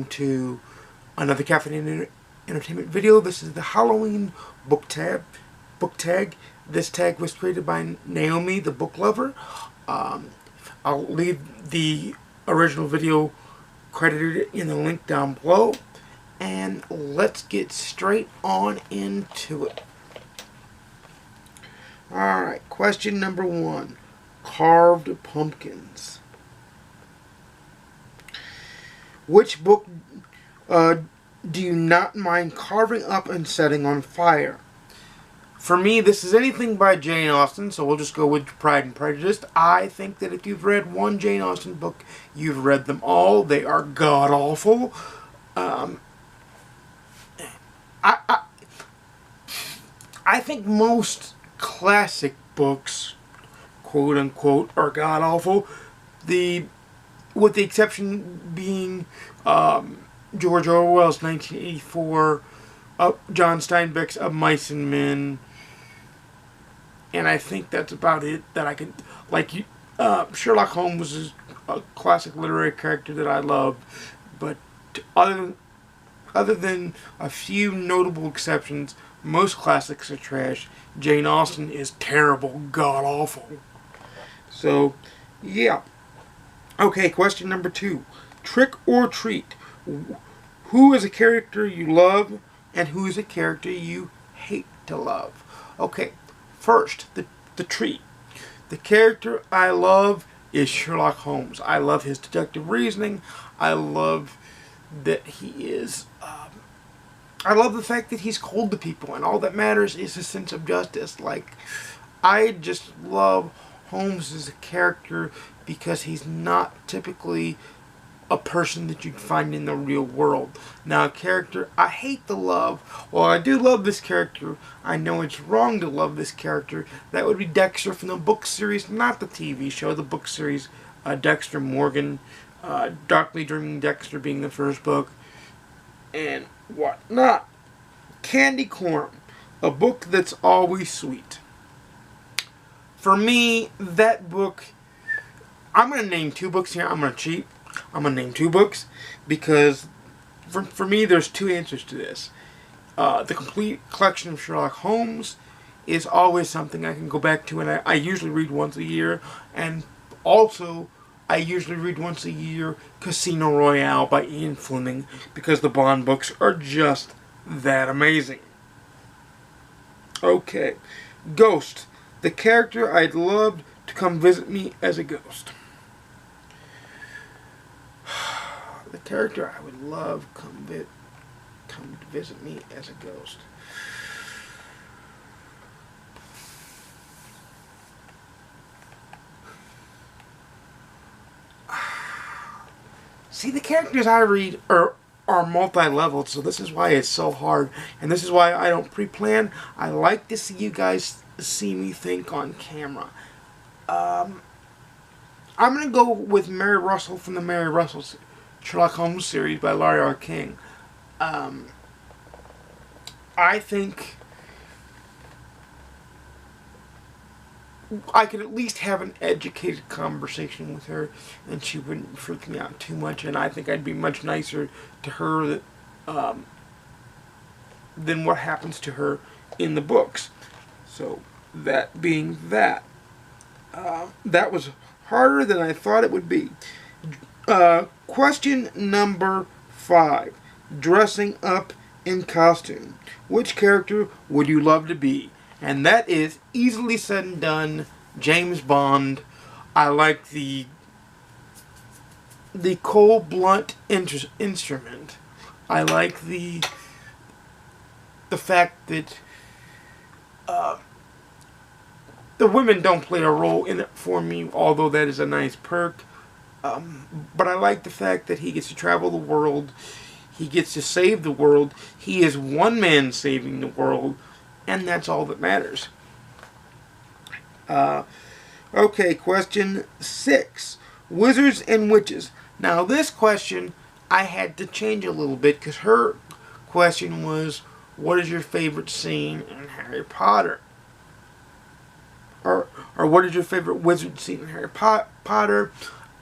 welcome to another Caffeine Entertainment video. This is the Halloween book tag. This tag was created by Naomi, the book lover. I'll leave the original video credited in the link down below. And let's get straight on into it. Alright, question number 1. Carved pumpkins. Which book do you not mind carving up and setting on fire? For me, this is anything by Jane Austen, so we'll just go with Pride and Prejudice. I think that if you've read one Jane Austen book, you've read them all. They are god-awful. I think most classic books, quote-unquote, are god-awful. With the exception being George Orwell's 1984, John Steinbeck's Of Mice and Men, and I think that's about it that I can, like, Sherlock Holmes is a classic literary character that I love, but other than a few notable exceptions, most classics are trash. Jane Austen is terrible, god-awful. So, yeah. Okay, question number 2. Trick or treat. Who is a character you love and who is a character you hate to love? Okay, first, the treat. The character I love is Sherlock Holmes. I love his deductive reasoning. I love that he is... I love the fact that he's cold to people, and all that matters is his sense of justice. Like, I just love Holmes as a character because he's not typically a person that you'd find in the real world. Now, a character I hate to love, well, I do love this character. I know it's wrong to love this character. That would be Dexter from the book series, not the TV show, the book series. Dexter Morgan, Darkly Dreaming Dexter being the first book, and whatnot. Candy Corn, a book that's always sweet. For me, that book, I'm going to name 2 books here. I'm going to cheat. I'm going to name 2 books because for me, there's 2 answers to this. The complete collection of Sherlock Holmes is always something I can go back to, and I usually read once a year. And also, I usually read once a year Casino Royale by Ian Fleming because the Bond books are just that amazing. Okay, Ghost, the character I'd love to come visit me as a ghost. The character I would love come to visit me as a ghost. See, the characters I read are multi-leveled, so this is why it's so hard, and this is why I don't pre-plan. I like to see you guys see me think on camera. I'm going to go with Mary Russell from the Mary Russell Sherlock Holmes series by Larry R. King. I think I could at least have an educated conversation with her, and she wouldn't freak me out too much, and I think I'd be much nicer to her than what happens to her in the books. So, that being that, that was harder than I thought it would be. Question number 5. Dressing up in costume. Which character would you love to be? And that is easily said and done. James Bond. I like the cold, blunt instrument. I like the fact that the women don't play a role in it for me, although that is a nice perk. But I like the fact that he gets to travel the world. He gets to save the world. He is one man saving the world. And that's all that matters. Okay, question 6. Wizards and Witches. Now, this question I had to change a little bit because her question was, what is your favorite scene in Harry Potter? Or what is your favorite wizard scene in Harry Potter?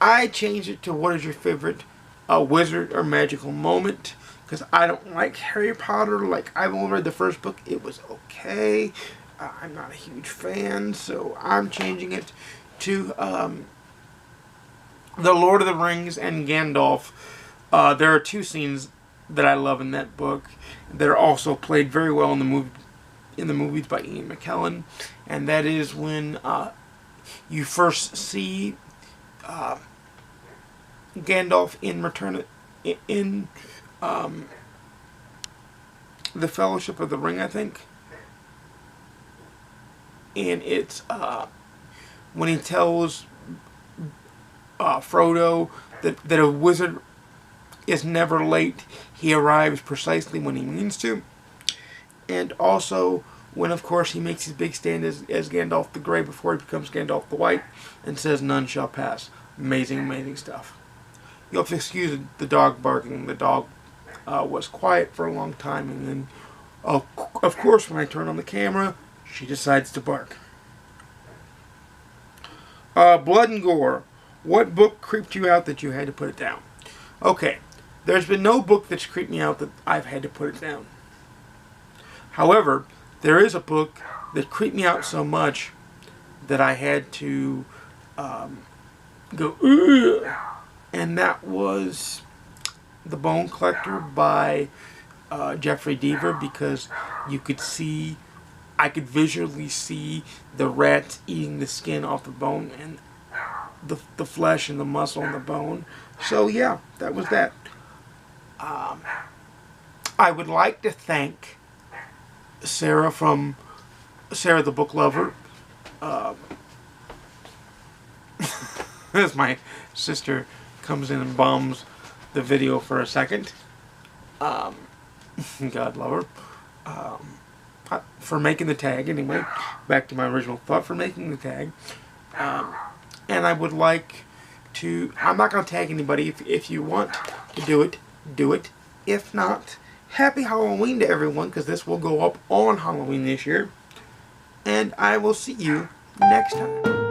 I changed it to what is your favorite a wizard or magical moment, because I don't like Harry Potter. Like, I've only read the first book. It was okay. I'm not a huge fan, so I'm changing it to The Lord of the Rings and Gandalf. There are two scenes that I love in that book that are also played very well in the movies by Ian McKellen, and that is when you first see Gandalf in the Fellowship of the Ring, I think, and it's when he tells Frodo that a wizard is never late. He arrives precisely when he means to. And also when, of course, he makes his big stand as Gandalf the Grey before he becomes Gandalf the White and says, "None shall pass." Amazing, amazing stuff. You'll have to excuse the dog barking. The dog was quiet for a long time, and then, of course, when I turn on the camera, she decides to bark. Blood and gore. What book creeped you out that you had to put it down? Okay, there's been no book that's creeped me out that I've had to put it down. However, there is a book that creeped me out so much that I had to go, ugh, and that was The Bone Collector by Jeffrey Deaver, because I could visually see the rats eating the skin off the bone and the flesh and the muscle and the bone. So yeah, that was that. I would like to thank Sarah the Book Lover. As my sister comes in and bombs the video for a second. God love her. For making the tag, anyway. Back to my original thought, for making the tag. And I would like to... I'm not going to tag anybody. If you want to do it, do it. If not, happy Halloween to everyone, because this will go up on Halloween this year. And I will see you next time.